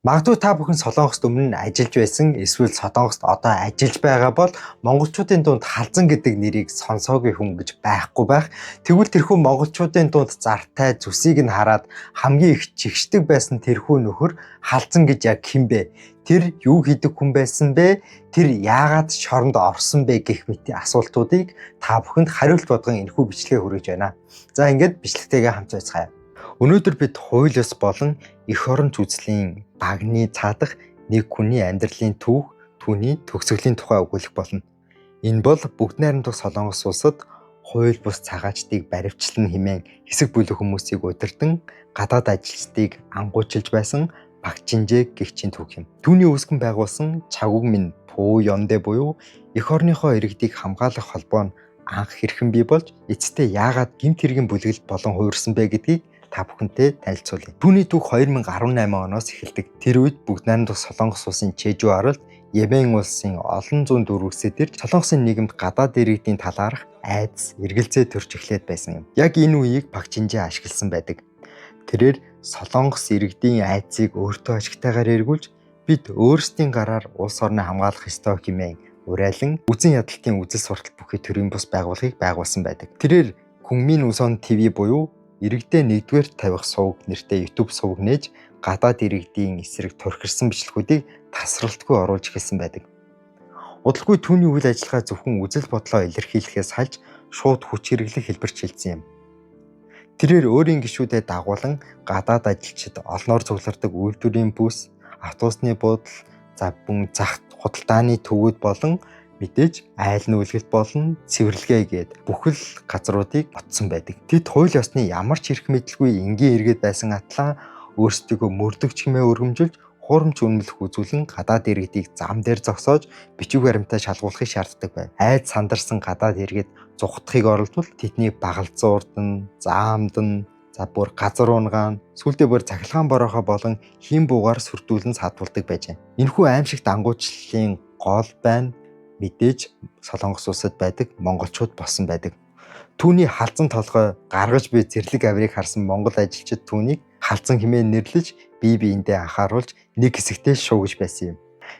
Магадгүй та бүхэн Солонгост өмнө нь ажиллаж байсан эсвэл Солонгост одоо ажиллаж байгаа бол монголчуудын дунд халзан гэдэг нэрийг сонсоогүй хүн гэж байхгүй байх. Тэгвэл тэрхүү монголчуудын дунд зартай зүсийг нь хараад хамгийн их чигшдэг байсан тэрхүү нөхөр халзан гэж яг хэн бэ? Тэр юу хийдэг хүн байсан бэ? Тэр яагаад шоронд орсон бэ гэх мэт асуултуудыг та бүхэнд хариулт бодгон энэхүү бичлэгээ хүргэж байна. За ингээд бичлэгтэйгээ хамт байцгаая. Өнөөдөр бид хууль ёс болон эх орон зүйцлийн багны цаадах нэг хүний амьдралын түүх, түүний төгсгөлийн тухай өгүүлэх болно. Энэ бол бүгд найрамдах Солонгос улсад хууль бус цагаачдыг баривчлан хэмээн хэсэг бүлэг хүмүүсийг удирдан гадаад ажилчдыг ангуучилж байсан Багчинжээ гэгчийн түүх юм. Түүний үүсгэн байгуулсан Чагуг минь Пуу Ёндэ буюу эх орныхоо иргэдийг хамгаалах холбоо нь анх хэрхэн бий болж эцэстээ яагаад гэмт хэргийн бүлэглэлт болон хувирсан бэ гэдгийг та бүхэнтэй танилцуулъя. Түүний түүх 2018 оноос эхэлдэг. Тэр үед бүгд найрамдах Солонгос улсын Чежу аралд Йемен улсын олон зуун дүүргсэд ирж Солонгосын нийгэмд гадаад иргэдийн талаарх айдас, эргэлзээ төрж эхлээд байсан юм. Яг энэ үеийг Багчинжээ ашигласан байдаг. Тэрээр Солонгос иргэдийн айдсыг өөртөө ашигтайгаар эргүүлж бид өөрсдийн гараар улс орноо хамгаалах ёстой хэмээн урайлан үзэн ядалтын үзэл суртал бүхий төрийн бус байгууллагыг байгуулсан байдаг. Тэрээр Күнмин Усон ТV буюу иргэдээ нэгдүгээр тавих сувг нэртэй YouTube сувг нээж гадаад иргэдийн эсрэг турхирсан бичлэгүүдийг тасралтгүй оруулж эхэлсэн байдаг. Удалгүй түүний үйл ажиллагаа зөвхөн үзэл бодлоо илэрхийлэхээс хальж шууд хүч хэрэглэх хэлбэрт шилжсэн юм. Тэрээр өөрийн гишүүдэд дагуулan гадаад ажилчид олноор цуглардаг үйлдвэрийн бүс, автобусны буудал, зах худалдааны төвүүд болон мэдээж айл нүүлгэлт болон цэвэрлэгээ гээд бүхэл газруудыг ботсон байдаг. Тэд хууль ёсны ямар ч эрх мэдэлгүй энгийн иргэд байсан атлаа өөрсдийгөө мөрдөгч хэмээн өргөмжилж хуурамч үнэмлэх үзүүлэн гадаад иргэдийг зам дээр зогсоож бичиг баримтаа шалгуулахыг шаарддаг байв. Айд сандарсан гадаад иргэд зугтахыг оролдвол тэдний багалзуурдан, заамдан, бүр газар унгаан, сүлдээ бүр цахилгаан бороохоо болон хим буугаар сүрдүүлэн садвалдаг байжээ. Энэхүү аимшигт ангуучлалын гол байна мэдээж Солонгос улсад байдаг монголчууд болсон байдаг. Түүний халзан толгой гаргаж буй зэрлэг авирыг харсан монгол ажилчид түүнийг халзан хэмээн нэрлэж бие биендээ анхааруулж нэг хэсэгтээ шуугиж байсан юм.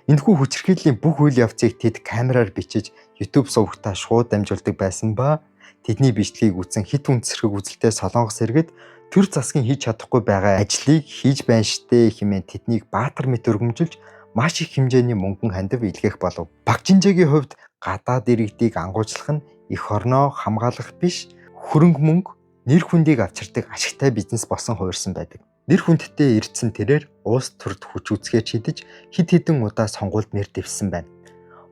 Энэхүү хүчирхийллийн бүх үйл явцыг тэд камераар бичиж YouTube сувгатаа шууд дамжуулдаг байсан ба тэдний бичлэгийг үзэн хит үндэсрэг үзэлтэй Солонгос иргэд төр засгийн хийж чадахгүй байгаа ажлыг хийж байна штэ хэмээн тэднийг баатар мэт өргөмжилж маш их хэмжээний мөнгөн хандив илгээх болов. Багчинжээгийн хувьд гадаад иргэдийг ангуучлах нь эх орноо хамгаалах биш, хөрөнгө мөнгө, нэр хүндийг авчирдаг ашигтай бизнес болсон хувирсан байдаг. Нэр хүндтэй ирдсэн тэрээр улс төрд хүч үзэхээр шидэж хэд хэдэн удаа сонгуульд нэр дэвсэн байна.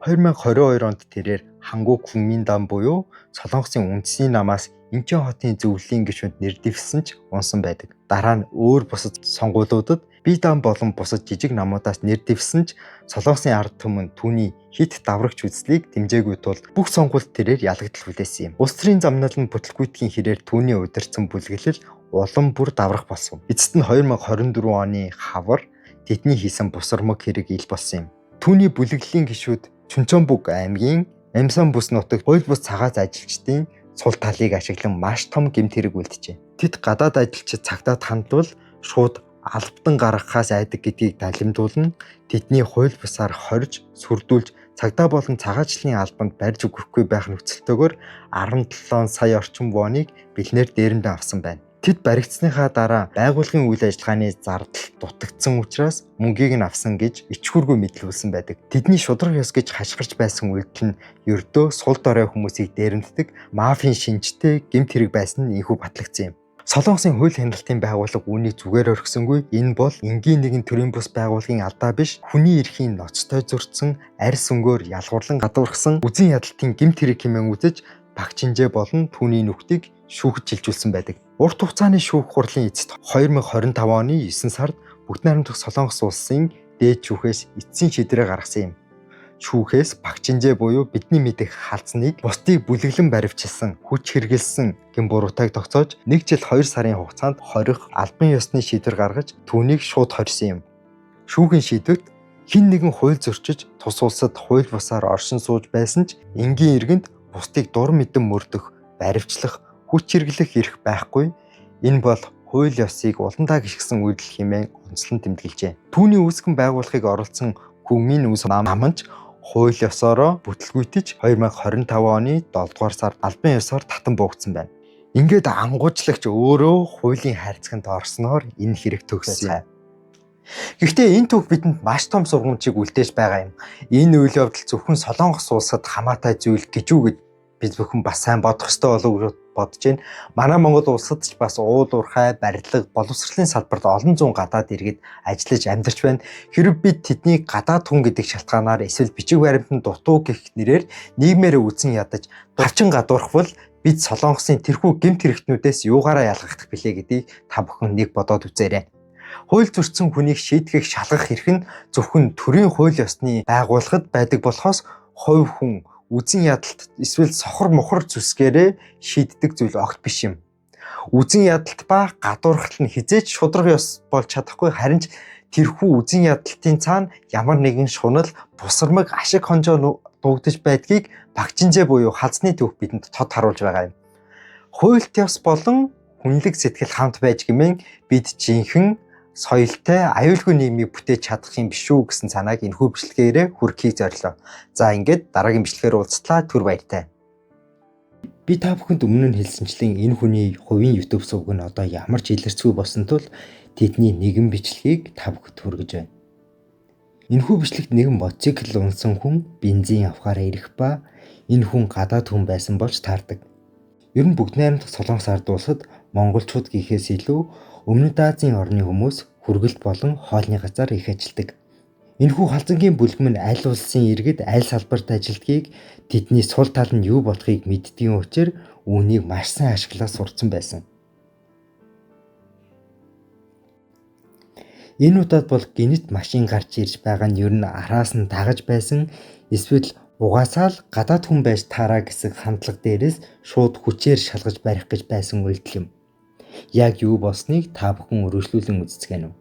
2022 онд тэрээр Хангу Күнмин дам буюу Солонгосын үндэсний намаас Инчэн хотын зөвлөлийн гишүүнд нэр дэвсэн ч унсан байдаг. Дараа нь өөр бусад сонгуулиудад бие даан болон бусад жижиг намуудаас нэр дэвсэн ч Солонгосын ард түмэн түүний хит даврагч үзлийг дэмжээгүй тул бүх сонгуульд тэрээр ялагдал хүлээсэн юм. Улс төрийн замнал нь бүтлгүйтгэхийн хэрээр түүний удирдсан бүлэглэл улам бүр даврах болсон. Эцэст нь 2024 оны хавар тэдний хийсэн бусармаг хэрэг ил болсон юм. Түүний бүлэглэлийн гишүүд Чүнчонбуг аймгийн Амсан бүс нутагт хууль бус цагаац ажилчдын сул талыг ашиглан маш том гэмт хэрэг үлджээ. Тэд гадаад ажилчид цагтаад хандвал шууд албадан гаргахаас айдаг гэдгийг далимдуулна. Тэдний хууль бусаар хорж, сүрдүүлж, цагдаа болон цагаачлалын албанд барьж өгөхгүй байх нөхцөлтөөр 17 сая орчим воныг бэлнээр дээрэндээ авсан байна. Тэд баригдсныхаа дараа байгууллагын үйл ажиллагааны зардал дутагдсан учраас мөнгийг нь авсан гэж ичхүргүй мэдлүүлсэн байдаг. Тэдний шудраг ёс гэж хашгирч байсан үйлдэл нь ердөө сул дорой хүмүүсийг дээрэмддэг мафийн шинжтэй гэмт хэрэг байсан нь инхүү батлагдсан юм. Солонгосын хууль хяналтын байгууллага үүнийг зүгээр орхисонгүй. Энэ бол энгийн нэгэн төрийн бус байгууллагын алдаа биш, хүний эрхийн ноцтой зөрчсөн, арьс өнгөөр ялгуурлан гадуурхсан үзэн ядалтын гэмт хэрэг хэмээн үзэж Багчинжээ болон түүний нүхтийг шүүхэж шилжүүлсэн байдаг. Урт хугацааны шүүх хурлын эцэст 2025 оны 9 сард бүгд найрамдах Солонгос улсын дээд шүүхээс эцсийн шийдвэрээ гаргасан юм. Шүүхээс Багчинжээ буюу бидний мэдих халдсныг бусдыг бүлэглэн баривчилсан, хүч хэрэгэлсэн гэм буруутайг тогтоож 1 жил 2 сарын хугацаанд хорих албан ёсны шийдвэр гаргаж түүнийг шууд хорьсон юм. Шүүхийн шийдвэрт хэн нэгэн хууль зөрчиж тус улсад хууль бусаар оршин сууж байсан ч энгийн иргэнд бусдыг дур мэдэн мөрдөх, баривчлах, хүч хэрэглэх эрх байхгүй. Энэ бол хууль ёсыг улантаа гიშгсэн үйлдэл хэмээн онцлон тэмдэглэжээ. Түүний үүсгэн байгуулахыг оролцсон Хүмийн үс наманч хууль ёсороо бүтлгүйтэж 2025 оны 7 дугаар сард албан ёсоор татан буугдсан байна. Ингээд ангуучлагч өөрөө хуулийн хайрцагт орсноор энэ хэрэг төгссөн юм. Гэхдээ энэ түүх бидэнд маш том сургамжийг үлдээж байгаа юм. Энэ үйл явдал зөвхөн Солонгос улсад хамаатай зүйл гэж үү гэж бид бүхэн бас сайн бодох ёстой болов уу бодож байна. Манай Монгол улсад ч бас уул уурхай, барилга, боловсролын салбарт олон зуун гадаад иргэд ажиллаж амьдарч байна. Хэрэв бид тэднийг гадаад хүн гэдэг шалтгаанаар эсвэл бичиг баримтанд дутуу гэх нэрээр нийгмээрээ үзэн ядаж давчин гадуурхвал бид Солонгосын тэрхүү гэмт хэрэгтнүүдээс юугаараа ялгагдах билээ гэдгийг та бүхэн нэг бодоод үзээрэй. Хууль зөрчсөн хүнийг шийдэхийг шалгах эрх нь зөвхөн төрийн хууль ёсны байгууллагад байдаг болохоос хувь хүн үзэн ядалт эсвэл сохор мохор зүсгээрээ шийддэг зүйл огт биш юм. Үзэн ядалт ба гадуурхалт нь хизээч шударга ёс болж чадахгүй, харин ч тэрхүү үзэн ядалтын цаана ямар нэгэн шунал, бусармаг, ашиг хонжоо дуугдаж байдгийг Багжинжээ буюу хазны түүх бидэнд тод харуулж байгаа юм. Хуульт ёс болон хүнлэг сэтгэл хамт байж гэмээн бид жинхэнэ соёлтой аюулгүй нийгмийг бүтээж чадах юм биш үү гэсэн санааг энэхүү бичлэгээрээ хүргэхийг зорилоо. За ингээд дараагийн бичлэгээр уулзтлаа. Түр баяртай. Би та бүхэнд өмнө нь хэлсэнчлэн энэ хүний хувийн YouTube сувг нь одоо ямар ч илэрцгүй болсон тул тэдний нэгэн бичлэгийг та бүхэнд хүргэж байна. Энэхүү бичлэгт нэгэн мотоцикл унсан хүн бензин авахаараа ирэх ба энэ хүн гадаад хүн байсан болж таардаг. Ер нь бүгд найрамдах Солонгос ард улсад монголчууд гэхээс илүү Өмнөд Азийн орны хүмүүс хүргэлт болон хоолны газар их ажилдаг. Энэхүү халзангийн бүлгэм нь аль улсын иргэд аль салбарт ажилдгийг, тэдний сул тал нь юу болохыг мэддгийн учраас үүнийг маш сайн ашиглаж сурцсан байсан. Энэ удаад бол гинэт машин гарч ирж байгаа нь ер нь араас нь дагаж байсан, эсвэл угаасаа л гадаад хүн байж таараа гэсэн хандлага дээрээс шууд хүчээр шалгаж барих гэж байсан үйлдэл юм. Яг юу болсныг та бүхэн үргэлжлүүлэн үзцгаано.